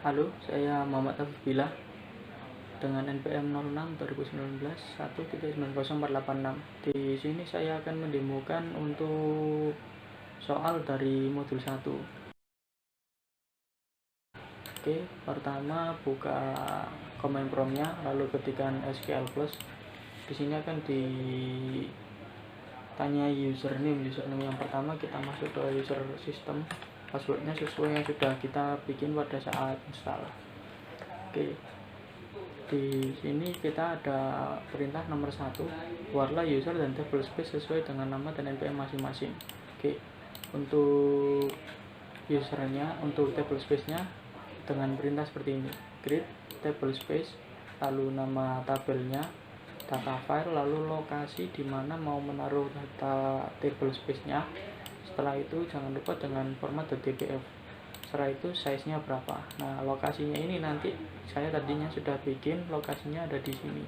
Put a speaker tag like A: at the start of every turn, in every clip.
A: Halo, saya Muhammad Afifillah dengan NPM 06 2019 1.90486. Di sini saya akan mendemokan untuk soal dari modul 1. Oke, pertama buka command prompt-nya, lalu ketikkan SQL plus. Di sini akan ditanya username yang pertama. Kita masuk ke user system, passwordnya sesuai yang sudah kita bikin pada saat install. Oke, di sini kita ada perintah nomor 1, buatlah user dan table space sesuai dengan nama dan NPM masing-masing. Oke, untuk usernya, untuk table space-nya dengan perintah seperti ini, create table space, lalu nama tabelnya, data file, lalu lokasi di mana mau menaruh data table space-nya. Setelah itu jangan lupa dengan format .dpf. Setelah itu size-nya berapa. Nah, lokasinya ini nanti saya tadinya sudah bikin, lokasinya ada di sini.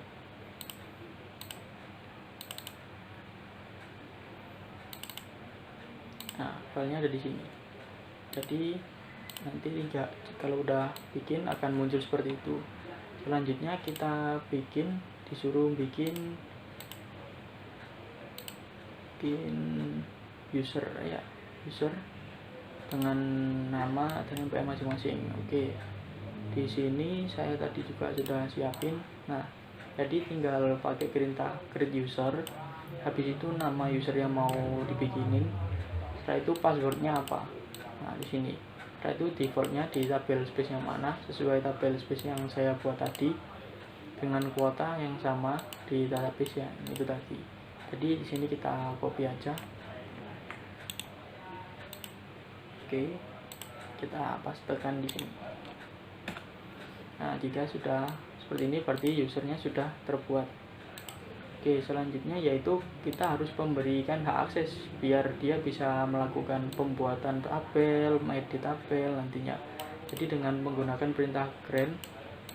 A: Nah, filenya ada di sini. Jadi nanti kalau udah bikin akan muncul seperti itu. Selanjutnya kita disuruh bikin user dengan nama dan NPM masing-masing. Oke, di sini saya tadi juga sudah siapin. Nah, jadi tinggal pakai perintah create user, habis itu nama user yang mau dibikinin, setelah itu passwordnya apa. Nah, di sini setelah itu defaultnya di tabel space yang mana, sesuai tabel space yang saya buat tadi dengan kuota yang sama di database yang itu tadi. Jadi di sini kita copy aja. Oke, kita pastekan di sini. Nah, jika sudah seperti ini berarti usernya sudah terbuat. Oke, selanjutnya yaitu kita harus memberikan hak akses biar dia bisa melakukan pembuatan tabel, mengedit tabel nantinya. Jadi dengan menggunakan perintah grant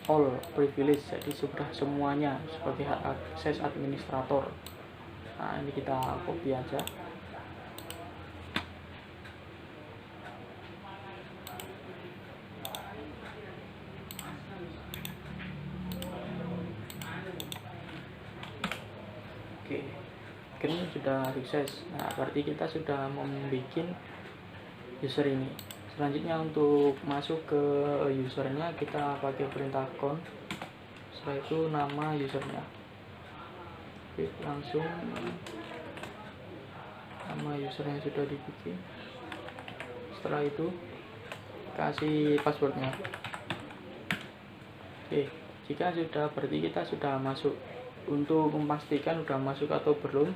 A: all privilege, jadi sudah semuanya sebagai hak akses administrator. Nah, ini kita copy aja. Oke, ini sudah sukses. Nah, berarti kita sudah membuat user ini. Selanjutnya untuk masuk ke usernya kita pakai perintah count. Setelah itu nama usernya. Oke, langsung nama user yang sudah dibikin. Setelah itu kasih passwordnya. Oke, jika sudah berarti kita sudah masuk. Untuk memastikan sudah masuk atau belum,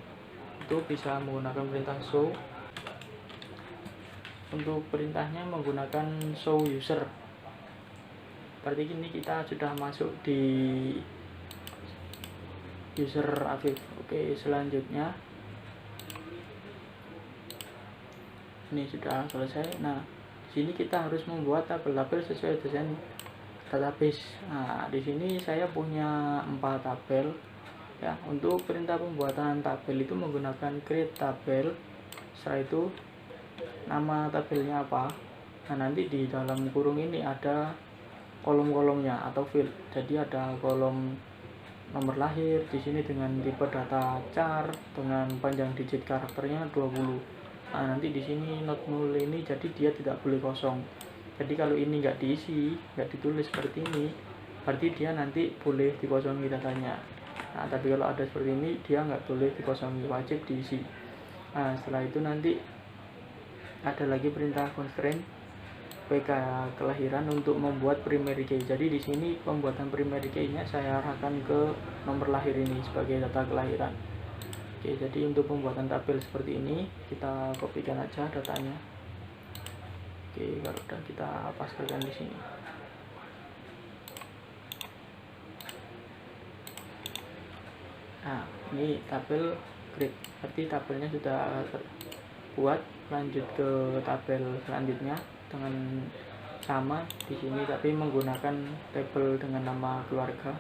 A: itu bisa menggunakan perintah show. Untuk perintahnya menggunakan show user. Berarti ini kita sudah masuk di user Afif. Oke, selanjutnya ini sudah selesai. Nah, di sini kita harus membuat tabel-tabel sesuai desain database. Nah, di sini saya punya 4 tabel. Ya, untuk perintah pembuatan tabel itu menggunakan create tabel. Setelah itu nama tabelnya apa. Nah, nanti di dalam kurung ini ada kolom-kolomnya atau field. Jadi ada kolom nomor lahir di sini dengan tipe data char dengan panjang digit karakternya 20. Nah, nanti di sini not null ini jadi dia tidak boleh kosong. Jadi kalau ini nggak diisi, nggak ditulis seperti ini, berarti dia nanti boleh dikosongi datanya. Nah, tapi kalau ada seperti ini dia nggak boleh dikosongi, wajib diisi. Nah, setelah itu nanti ada lagi perintah constraint PK kelahiran untuk membuat primary key. Jadi di sini pembuatan primary key-nya saya arahkan ke nomor lahir ini sebagai data kelahiran. Oke, jadi untuk pembuatan tabel seperti ini kita kopikan aja datanya. Oke, kalau udah kita pastekan di sini. Nah, ini tabel create, berarti tabelnya sudah terbuat. Lanjut ke tabel selanjutnya dengan sama di sini tapi menggunakan tabel dengan nama keluarga.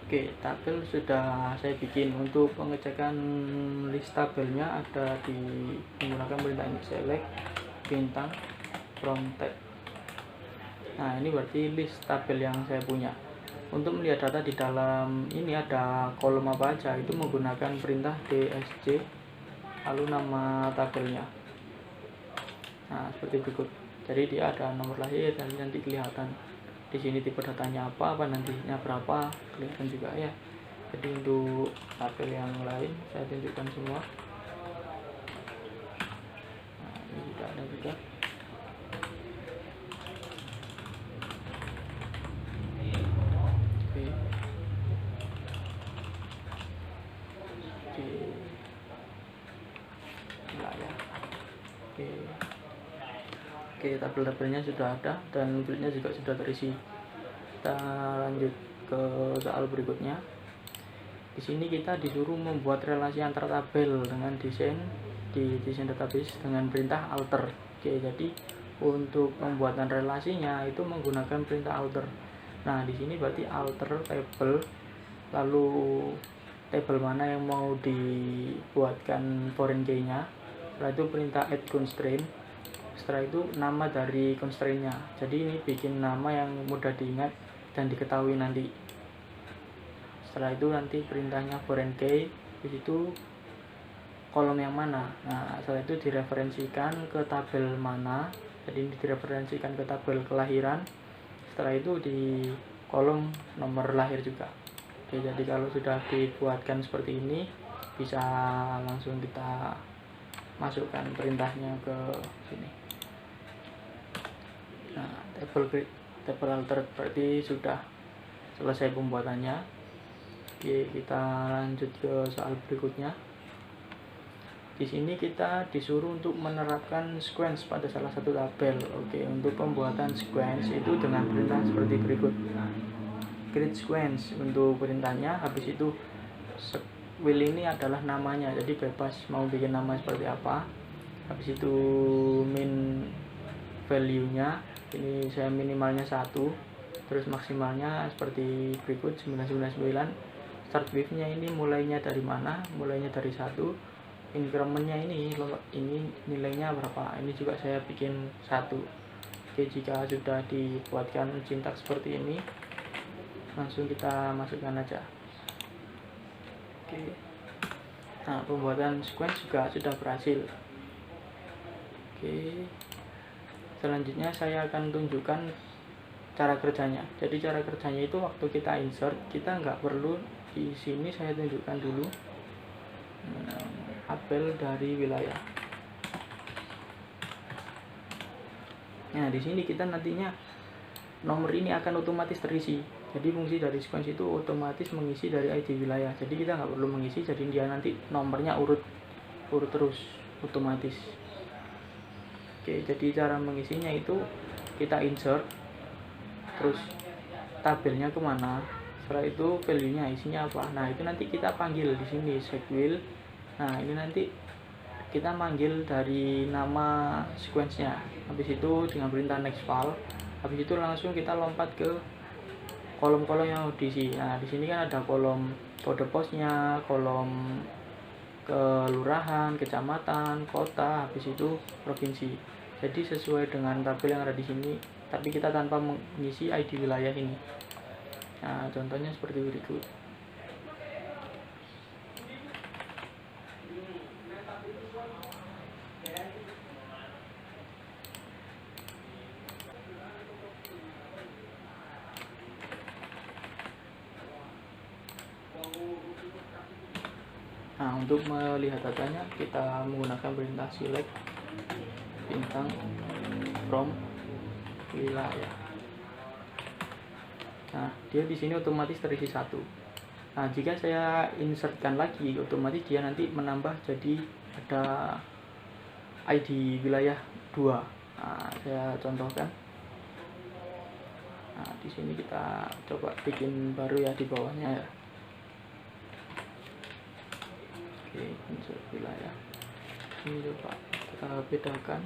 A: Oke, tabel sudah saya bikin. Untuk pengecekan list tabelnya ada di menggunakan perintah ini select bintang from tab. Nah, ini berarti list tabel yang saya punya. Untuk melihat data di dalam ini ada kolom apa aja, itu menggunakan perintah dsc lalu nama tabelnya. Nah, seperti berikut. Jadi dia ada nomor lahir dan nanti kelihatan di sini tipe datanya apa nantinya berapa, kelihatan juga ya. Jadi untuk tabel yang lain saya tunjukkan semua. Nah, ini juga ada juga. Oke. Wilayah. Oke, tabel-tabelnya sudah ada dan filenya juga sudah terisi. Kita lanjut ke soal berikutnya. Di sini kita disuruh membuat relasi antar tabel dengan desain database dengan perintah alter. Oke, jadi untuk pembuatan relasinya itu menggunakan perintah alter. Nah, di sini berarti alter table, lalu table mana yang mau dibuatkan foreign key-nya. Setelah itu perintah add constraint. Setelah itu nama dari constraint-nya. Jadi ini bikin nama yang mudah diingat dan diketahui nanti. Setelah itu nanti perintahnya foreign key, di situ kolom yang mana. Nah, setelah itu direferensikan ke tabel mana. Jadi ini direferensikan ke tabel kelahiran. Setelah itu di kolom nomor lahir juga. Oke, jadi kalau sudah dibuatkan seperti ini, bisa langsung kita masukkan perintahnya ke sini. Nah, table alter berarti sudah selesai pembuatannya. Oke, kita lanjut ke soal berikutnya. Di sini kita disuruh untuk menerapkan sequence pada salah satu tabel. Oke, untuk pembuatan sequence itu dengan perintah seperti berikut. Create sequence untuk perintahnya, habis itu will ini adalah namanya, jadi bebas mau bikin nama seperti apa. Habis itu min value nya ini saya minimalnya 1, terus maksimalnya seperti berikut 999. Start with nya ini mulainya dari mana, mulainya dari 1. Incrementnya ini nilainya berapa, ini juga saya bikin 1. Oke, jika sudah dibuatkan sintaks seperti ini, langsung kita masukkan aja. Oke. Nah, pembuatan sequence juga sudah berhasil. Oke. Selanjutnya saya akan tunjukkan cara kerjanya. Jadi cara kerjanya itu waktu kita insert, kita nggak perlu di sini, saya tunjukkan dulu tabel dari wilayah. Nah, di sini kita nantinya nomor ini akan otomatis terisi. Jadi fungsi dari sequence itu otomatis mengisi dari ID wilayah. Jadi kita nggak perlu mengisi, jadi dia nanti nomornya urut terus otomatis. Oke, jadi cara mengisinya itu kita insert, terus tabelnya kemana, setelah itu value-nya isinya apa. Nah, itu nanti kita panggil di sini sequel. Nah, ini nanti kita manggil dari nama sequence-nya. Habis itu dengan perintah next file. Habis itu langsung kita lompat ke kolom-kolom yang diisi. Nah, di sini kan ada kolom kode posnya, kolom kelurahan, kecamatan, kota, habis itu provinsi. Jadi sesuai dengan tabel yang ada di sini, tapi kita tanpa mengisi ID wilayah ini. Nah, contohnya seperti berikut. Nah, untuk melihat datanya kita menggunakan perintah select bintang from wilayah. Nah, dia di sini otomatis terisi 1. Nah, jika saya insertkan lagi, otomatis dia nanti menambah jadi ada ID wilayah 2. Nah, saya contohkan. Nah, di sini kita coba bikin baru ya di bawahnya ya. Oke, insert wilayah. Ini coba kita bedakan.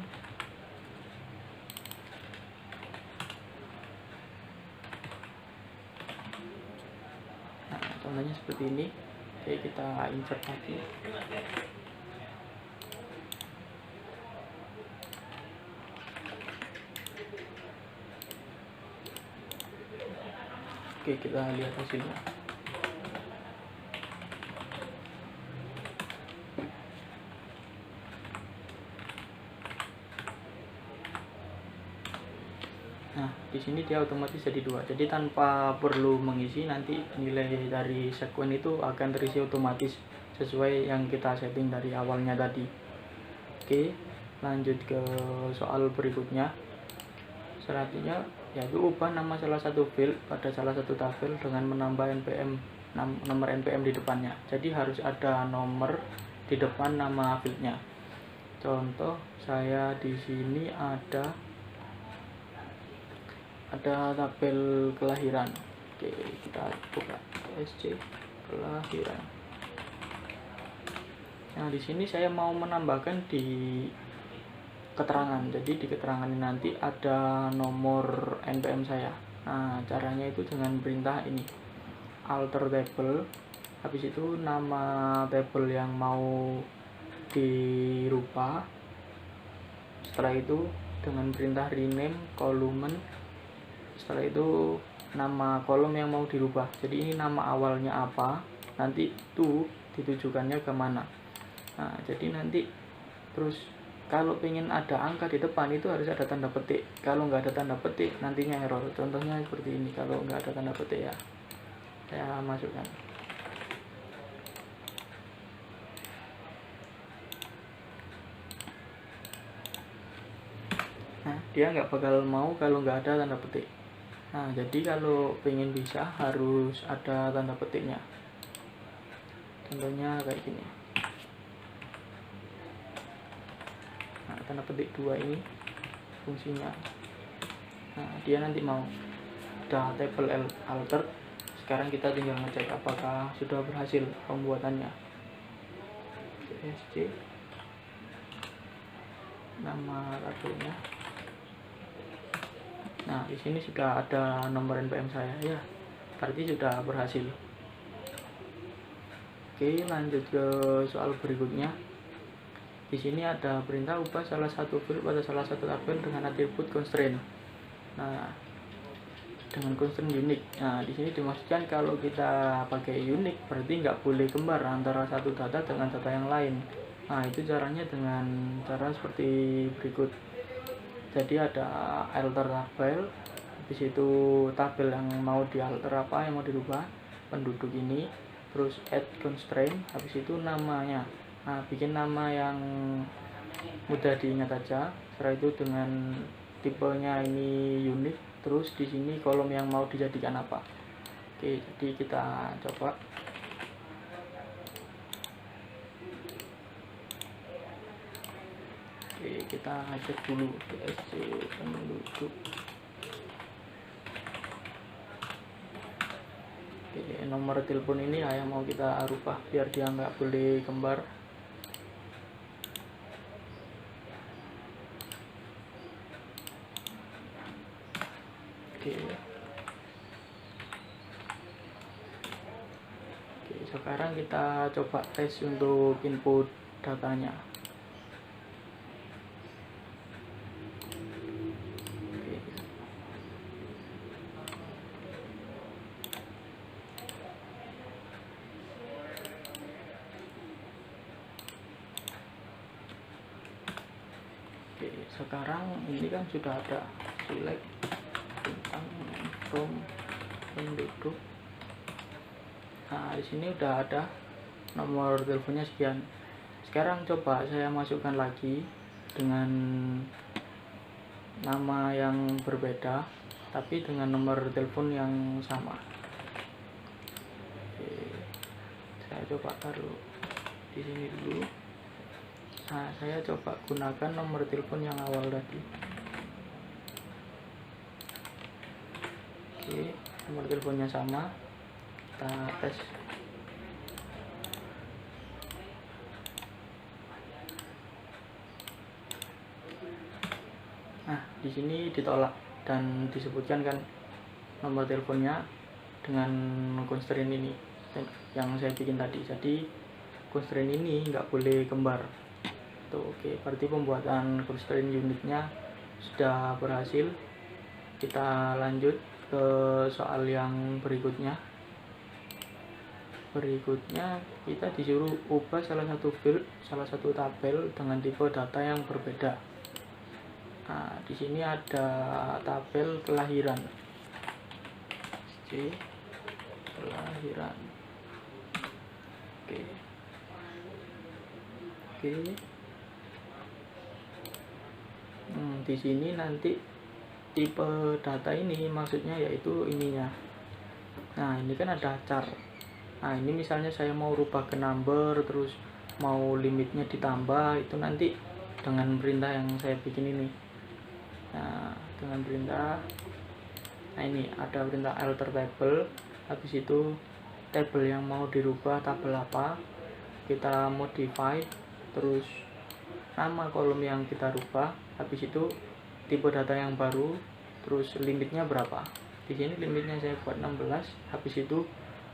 A: Nah, contohnya seperti ini. Oke, kita insert lagi. Oke, kita lihat hasilnya. Nah, di sini dia otomatis jadi 2. Jadi tanpa perlu mengisi, nanti nilai dari sekuen itu akan terisi otomatis sesuai yang kita setting dari awalnya tadi. Oke, lanjut ke soal berikutnya. Selanjutnya yaitu ubah nama salah satu field pada salah satu tabel dengan menambah npm nomor npm di depannya. Jadi harus ada nomor di depan nama fieldnya. Contoh saya di sini ada tabel kelahiran. Oke, kita buka SC kelahiran. Nah, di sini saya mau menambahkan di keterangan. Jadi di keterangan ini nanti ada nomor npm saya. Nah, caranya itu dengan perintah ini, alter table, habis itu nama table yang mau dirubah. Setelah itu dengan perintah rename column. Setelah itu nama kolom yang mau dirubah. Jadi ini nama awalnya apa, nanti itu ditujukannya kemana. Nah, jadi nanti terus kalau pengen ada angka di depan itu harus ada tanda petik. Kalau nggak ada tanda petik nantinya error. Contohnya seperti ini. Kalau nggak ada tanda petik ya saya masukkan. Nah, dia nggak bakal mau kalau nggak ada tanda petik. Nah, jadi kalau pengen bisa harus ada tanda petiknya. Contohnya kayak gini. Nah, tanda petik 2 ini fungsinya. Nah, dia nanti mau udah table alter. Sekarang kita tinggal ngecek apakah sudah berhasil pembuatannya. CSC nama tabelnya. Nah, di sini sudah ada nomor npm saya ya. Berarti sudah berhasil. Oke, lanjut ke soal berikutnya. Di sini ada perintah ubah salah satu field pada salah satu tabel dengan atribut constraint. Nah, dengan constraint unique. Nah, di sini dimaksudkan kalau kita pakai unique berarti nggak boleh kembar antara satu data dengan data yang lain. Nah, itu caranya dengan cara seperti berikut. Jadi ada alter tabel, habis itu tabel yang mau dialter apa, yang mau dirubah, penduduk ini, terus add constraint, habis itu namanya. Nah, bikin nama yang mudah diingat aja. Setelah itu dengan tipenya ini unique, terus di sini kolom yang mau dijadikan apa. Oke, jadi kita coba. Oke, kita cek dulu CSC penduduk. Oke, nomor telepon ini yang mau kita rubah biar dia nggak boleh kembar. Oke, sekarang kita coba tes untuk input datanya. Oke, sekarang ini kan sudah ada select tentang from penduduk. Nah, di sini udah ada nomor teleponnya sekian. Sekarang coba saya masukkan lagi dengan nama yang berbeda tapi dengan nomor telepon yang sama. Oke, saya coba taruh di sini dulu. Nah, saya coba gunakan nomor telepon yang awal tadi. Oke, nomor teleponnya sama. Kita tes. Nah, di sini ditolak dan disebutkan kan nomor teleponnya dengan constraint ini. yang saya bikin tadi. Jadi constraint ini nggak boleh kembar tuh. Oke, berarti pembuatan constraint unitnya sudah berhasil. Kita lanjut ke soal yang berikutnya. Kita disuruh ubah salah satu tabel dengan tipe data yang berbeda. Nah, di sini ada tabel kelahiran. Kelahiran. Oke. Di sini nanti tipe data ini maksudnya yaitu ininya. Nah, ini kan ada char. Nah, ini misalnya saya mau rubah ke number, terus mau limitnya ditambah, itu nanti dengan perintah yang saya bikin ini. Nah, dengan perintah, nah ini ada perintah alter table. Habis itu tabel yang mau dirubah tabel apa, kita modify, terus nama kolom yang kita rubah, habis itu tipe data yang baru, terus limitnya berapa. Di sini limitnya saya buat 16, habis itu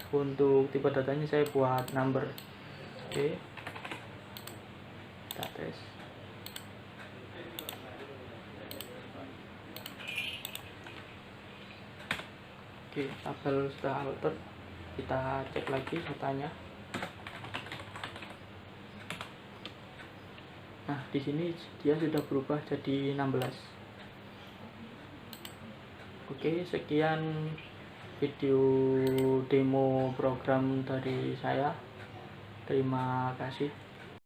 A: untuk tipe datanya saya buat number. Oke, kita tes. Oke, tabel sudah alter. Kita cek lagi datanya. Nah, di sini dia sudah berubah jadi 16. Oke, sekian video demo program dari saya. Terima kasih.